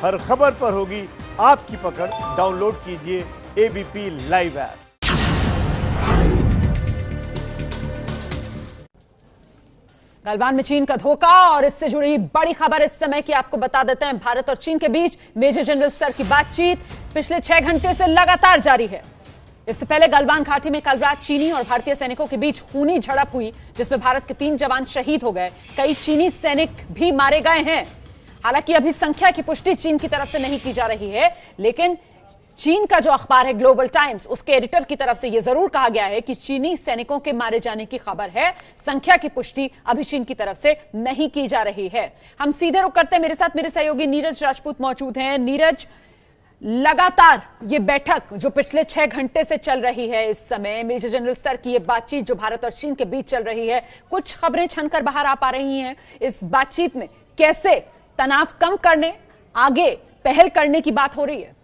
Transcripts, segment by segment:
हर खबर पर होगी आपकी पकड़। डाउनलोड कीजिए एबीपी लाइव ऐप। गलवान में चीन का धोखा और इससे जुड़ी बड़ी खबर इस समय की आपको बता देते हैं। भारत और चीन के बीच मेजर जनरल स्तर की बातचीत पिछले 6 घंटे से लगातार जारी है। इससे पहले गलवान घाटी में कल रात चीनी और भारतीय सैनिकों के बीच खूनी झड़प हुई, जिसमें भारत के 3 जवान शहीद हो गए। कई चीनी सैनिक भी मारे गए हैं। हालांकि अभी संख्या की पुष्टि चीन की तरफ से नहीं की जा रही है, लेकिन चीन का जो अखबार है ग्लोबल टाइम्स, उसके एडिटर की तरफ से यह जरूर कहा गया है कि चीनी सैनिकों के मारे जाने की खबर है। संख्या की पुष्टि अभी चीन की तरफ से नहीं की जा रही है। हम सीधे रुक करते हैं। मेरे साथ मेरे सहयोगी नीरज राजपूत मौजूद हैं। नीरज, लगातार ये बैठक जो पिछले 6 घंटे से चल रही है, इस समय मेजर जनरल स्तर की ये बातचीत जो भारत और चीन के बीच चल रही है, कुछ खबरें छनकर बाहर आ पा रही हैं। इस बातचीत में कैसे तनाव कम करने, आगे पहल करने की बात हो रही है?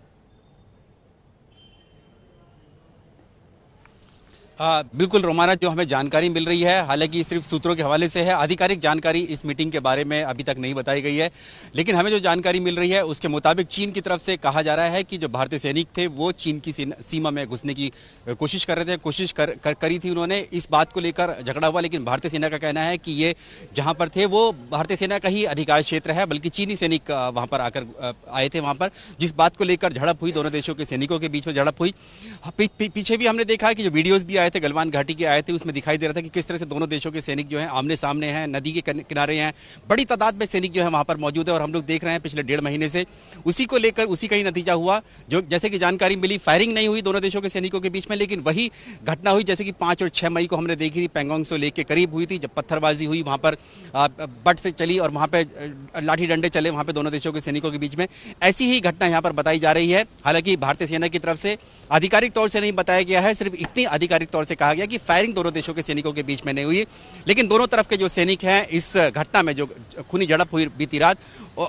बिल्कुल रोमाना, जो हमें जानकारी मिल रही है, हालांकि सिर्फ सूत्रों के हवाले से है, आधिकारिक जानकारी इस मीटिंग के बारे में अभी तक नहीं बताई गई है। लेकिन हमें जो जानकारी मिल रही है उसके मुताबिक चीन की तरफ से कहा जा रहा है कि जो भारतीय सैनिक थे वो चीन की सीमा में घुसने की कोशिश कर रहे थे, करी थी उन्होंने। इस बात को लेकर झगड़ा हुआ, लेकिन भारतीय सेना का कहना है कि ये जहां पर थे वो भारतीय सेना का ही अधिकार क्षेत्र है, बल्कि चीनी सैनिक वहां पर आकर आए थे। वहां पर जिस बात को लेकर झड़प हुई, दोनों देशों के सैनिकों के बीच में झड़प हुई। पीछे भी हमने देखा कि जो वीडियोज भी थे, गलवान घाटी के आए थे, उसमें दिखाई दे रहा था कि किस तरह से दोनों देशों के सैनिक जो हैं आमने सामने हैं, नदी के किनारे हैं। बड़ी तादाद में सैनिक जो है वहां पर मौजूद है और हम लोग देख रहे हैं पिछले 1.5 महीने से उसी को लेकर उसी का ही नतीजा हुआ। जो जैसे कि जानकारी मिली, फायरिंग नहीं हुई दोनों देशों के सैनिकों के बीच में, लेकिन वही घटना हुई जैसे कि 5 और 6 मई को हमने देखी थी, पैंगोंग से लेक के करीब हुई थी, जब पत्थरबाजी हुई वहां पर, बट से चली और वहां पे लाठी डंडे चले वहां पे दोनों देशों के सैनिकों के बीच में। ऐसी ही घटना यहां पर बताई जा रही है। हालांकि भारतीय सेना की तरफ से आधिकारिक तौर से नहीं बताया गया है, सिर्फ इतनी आधिकारिक तौर से कहा गया कि फायरिंग दोनों देशों के सैनिकों के बीच में नहीं हुई। लेकिन दोनों तरफ के जो सैनिक हैं इस घटना में जो खूनी झड़प हुई बीती रात,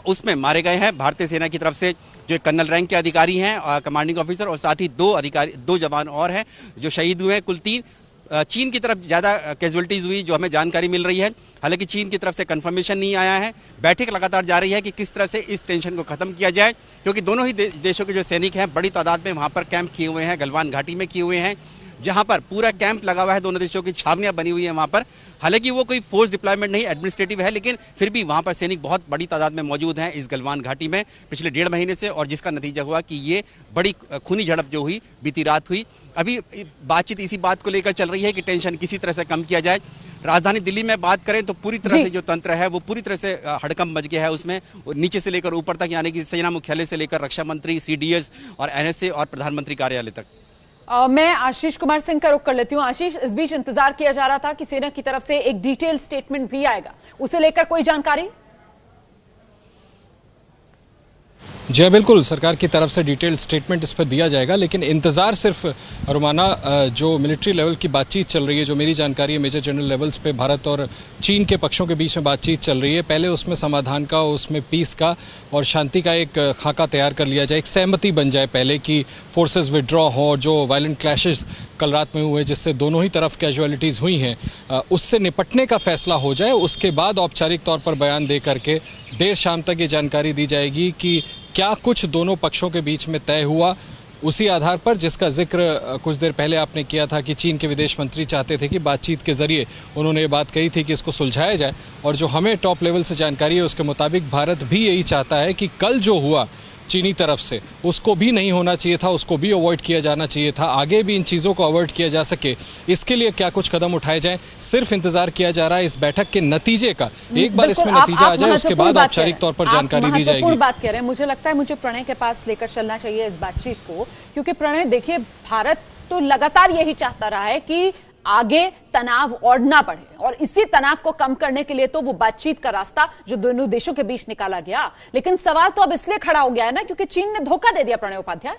उसमें मारे गए हैं। भारतीय सेना की तरफ से जो कर्नल रैंक के अधिकारी हैं, कमांडिंग ऑफिसर, और साथ ही 2 जवान और हैं जो शहीद हुए हैं, कुल 3। चीन की तरफ ज्यादा कैजुअलिटीज हुई जो हमें जानकारी मिल रही है। हालांकि चीन की तरफ से कंफर्मेशन नहीं आया है। बैठक लगातार जारी है कि किस तरह से इस टेंशन को खत्म किया जाए, क्योंकि दोनों ही देशों के जो सैनिक हैं बड़ी तादाद में वहां पर कैंप किए हुए हैं, गलवान घाटी में किए हुए हैं, जहां पर पूरा कैंप लगा हुआ है। दोनों देशों की छावनियां बनी हुई है वहां पर। हालांकि वो कोई फोर्स डिप्लॉयमेंट नहीं, एडमिनिस्ट्रेटिव है, लेकिन फिर भी वहां पर सैनिक बहुत बड़ी तादाद में मौजूद हैं इस गलवान घाटी में पिछले 1.5 महीने से, और जिसका नतीजा हुआ कि ये बड़ी खूनी झड़प जो हुई बीती रात हुई। अभी बातचीत इसी बात को लेकर चल रही है कि टेंशन किसी तरह से कम किया जाए। राजधानी दिल्ली में बात करें तो पूरी तरह से जो तंत्र है वो पूरी तरह से हड़कंप मच गया है उसमें, नीचे से लेकर ऊपर तक, यानी कि सेना मुख्यालय से लेकर रक्षा मंत्री, सीडीएस और एनएसए और प्रधानमंत्री कार्यालय तक। मैं आशीष कुमार सिंह का रुख कर लेती हूं। आशीष, इस बीच इंतजार किया जा रहा था कि सेना की तरफ से एक डिटेल स्टेटमेंट भी आएगा, उसे लेकर कोई जानकारी? जी बिल्कुल, सरकार की तरफ से डिटेल्ड स्टेटमेंट इस पर दिया जाएगा, लेकिन इंतजार सिर्फ रोमाना जो मिलिट्री लेवल की बातचीत चल रही है, जो मेरी जानकारी है मेजर जनरल लेवल्स पे भारत और चीन के पक्षों के बीच में बातचीत चल रही है। पहले उसमें समाधान का, उसमें पीस का और शांति का एक खाका तैयार कर लिया जाए, एक सहमति बन जाए पहले कि फोर्सेज विड्रॉ हो। जो वायलेंट क्लैशेस कल रात में हुए जिससे दोनों ही तरफ कैजुअलिटीज हुई हैं, उससे निपटने का फैसला हो जाए। उसके बाद औपचारिक तौर पर बयान दे करके देर शाम तक ये जानकारी दी जाएगी कि क्या कुछ दोनों पक्षों के बीच में तय हुआ। उसी आधार पर, जिसका जिक्र कुछ देर पहले आपने किया था कि चीन के विदेश मंत्री चाहते थे कि बातचीत के जरिए उन्होंने ये बात कही थी कि इसको सुलझाया जाए, और जो हमें टॉप लेवल से जानकारी है उसके मुताबिक भारत भी यही चाहता है कि कल जो हुआ चीनी तरफ से उसको भी नहीं होना चाहिए था, उसको भी अवॉइड किया जाना चाहिए था। आगे भी इन चीजों को अवॉइड किया जा सके, इसके लिए क्या कुछ कदम उठाए जाएं, सिर्फ इंतजार किया जा रहा है इस बैठक के नतीजे का। एक बार इसमें नतीजा आ जाए उसके बाद औपचारिक तौर पर जानकारी दी जाएगी। बात कह रहे हैं, मुझे लगता है मुझे प्रणय के पास लेकर चलना चाहिए इस बातचीत को, क्योंकि प्रणय देखिए, भारत तो लगातार यही चाहता रहा है कि आगे तनाव और ना बढ़े, और इसी तनाव को कम करने के लिए तो वो बातचीत का रास्ता जो दोनों देशों के बीच निकाला गया। लेकिन सवाल तो अब इसलिए खड़ा हो गया है ना, क्योंकि चीन ने धोखा दे दिया। प्रणय उपाध्याय,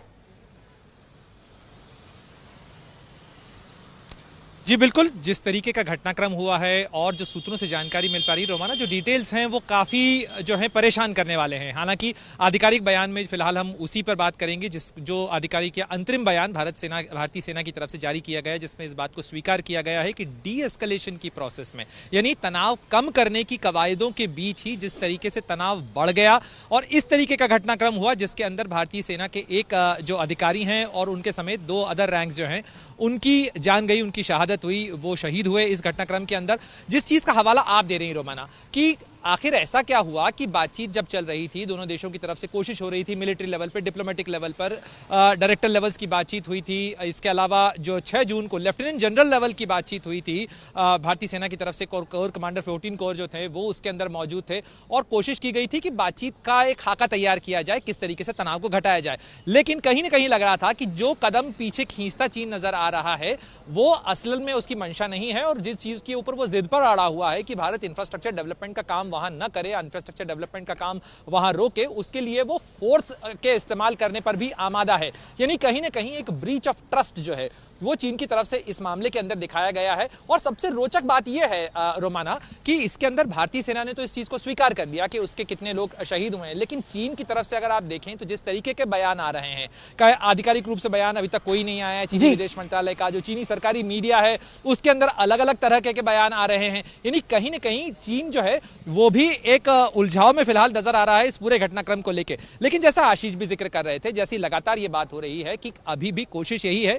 जी बिल्कुल, जिस तरीके का घटनाक्रम हुआ है और जो सूत्रों से जानकारी मिल पा रही है रोमाना, जो डिटेल्स हैं वो काफ़ी जो है परेशान करने वाले हैं। हालांकि आधिकारिक बयान में फिलहाल हम उसी पर बात करेंगे जो आधिकारिक या अंतरिम बयान भारतीय सेना की तरफ से जारी किया गया है, जिसमें इस बात को स्वीकार किया गया है कि डी एस्केलेशन की प्रोसेस में, यानी तनाव कम करने की कवायदों के बीच ही जिस तरीके से तनाव बढ़ गया और इस तरीके का घटनाक्रम हुआ जिसके अंदर भारतीय सेना के एक जो अधिकारी हैं और उनके समेत 2 अदर रैंक्स जो हैं उनकी जान गई, उनकी शहादत हुई, वो शहीद हुए इस घटनाक्रम के अंदर। जिस चीज का हवाला आप दे रही हैं रोमाना कि आखिर ऐसा क्या हुआ कि बातचीत जब चल रही थी, दोनों देशों की तरफ से कोशिश हो रही थी, मिलिट्री लेवल पर, डिप्लोमेटिक लेवल पर, डायरेक्टर लेवल्स की बातचीत हुई थी। इसके अलावा जो 6 जून को लेफ्टिनेंट जनरल लेवल की बातचीत हुई थी, भारतीय सेना की तरफ से कोर कमांडर 14 कोर जो थे वो उसके अंदर मौजूद थे और कोशिश की गई थी कि बातचीत का एक खाका तैयार किया जाए, किस तरीके से तनाव को घटाया जाए। लेकिन कहीं ना कहीं लग रहा था कि जो कदम पीछे खींचता चीन नजर आ रहा है वो असल में उसकी मंशा नहीं है और जिस चीज के ऊपर वो जिद पर अड़ा हुआ है कि भारत इंफ्रास्ट्रक्चर डेवलपमेंट का काम वहां न करे, इंफ्रास्ट्रक्चर डेवलपमेंट का काम वहां रोके, उसके लिए वो फोर्स के इस्तेमाल करने पर भी आमादा है। यानी कहीं ना कहीं एक ब्रीच ऑफ ट्रस्ट जो है वो चीन की तरफ से इस मामले के अंदर दिखाया गया है। और सबसे रोचक बात यह है रोमाना कि इसके अंदर भारतीय सेना ने तो इस चीज को स्वीकार कर लिया कि उसके कितने लोग शहीद हुए हैं, लेकिन चीन की तरफ से अगर आप देखें तो जिस तरीके के बयान आ रहे हैं, आधिकारिक रूप से बयान अभी तक कोई नहीं आया है चीनी विदेश मंत्रालय का, जो चीनी सरकारी मीडिया है उसके अंदर अलग अलग तरह के बयान आ रहे हैं। यानी कहीं ना कहीं चीन जो है वो भी एक उलझाव में फिलहाल नजर आ रहा है इस पूरे घटनाक्रम को लेकर। लेकिन जैसा आशीष भी जिक्र कर रहे थे, जैसी लगातार ये बात हो रही है कि अभी भी कोशिश यही है,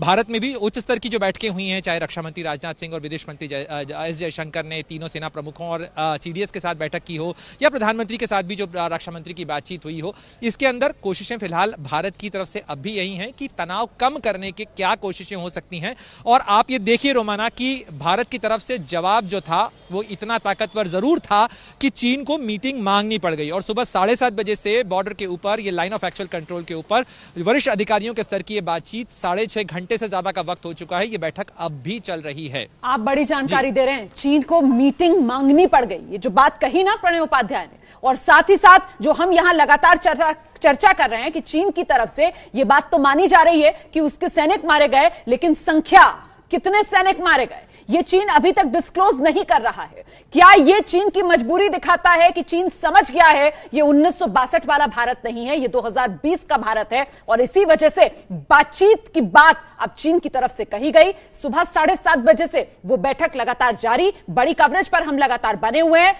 भारत में भी उच्च स्तर की जो बैठकें हुई हैं, चाहे रक्षा मंत्री राजनाथ सिंह और विदेश मंत्री एस जयशंकर ने तीनों सेना प्रमुखों और सीडीएस के साथ बैठक की हो या प्रधानमंत्री के साथ भी जो रक्षा मंत्री की बातचीत हुई हो, इसके अंदर कोशिशें फिलहाल भारत की तरफ से अब भी यही हैं कि तनाव कम करने की क्या कोशिशें हो सकती हैं। और आप ये देखिए रोमाना कि भारत की तरफ से जवाब जो था वो इतना ताकतवर जरूर था कि चीन को मीटिंग मांगनी पड़ गई और सुबह 7:30 बजे से बॉर्डर के ऊपर, ये लाइन ऑफ एक्चुअल कंट्रोल के ऊपर वरिष्ठ अधिकारियों के स्तर की ये बातचीत 6.5 घंटे से ज्यादा का वक्त हो चुका है। ये बैठक अब भी चल रही है। आप बड़ी जानकारी दे रहे हैं, चीन को मीटिंग मांगनी पड़ गई, ये जो बात कही ना प्रणय उपाध्याय ने, और साथ ही साथ जो हम यहां लगातार चर्चा कर रहे हैं कि चीन की तरफ से ये बात तो मानी जा रही है कि उसके सैनिक मारे गए, लेकिन संख्या, कितने सैनिक मारे गए, ये चीन अभी तक डिस्क्लोज नहीं कर रहा है। क्या ये चीन की मजबूरी दिखाता है कि चीन समझ गया है ये 1962 वाला भारत नहीं है, ये 2020 का भारत है और इसी वजह से बातचीत की बात अब चीन की तरफ से कही गई। सुबह 7:30 बजे से वो बैठक लगातार जारी, बड़ी कवरेज पर हम लगातार बने हुए हैं।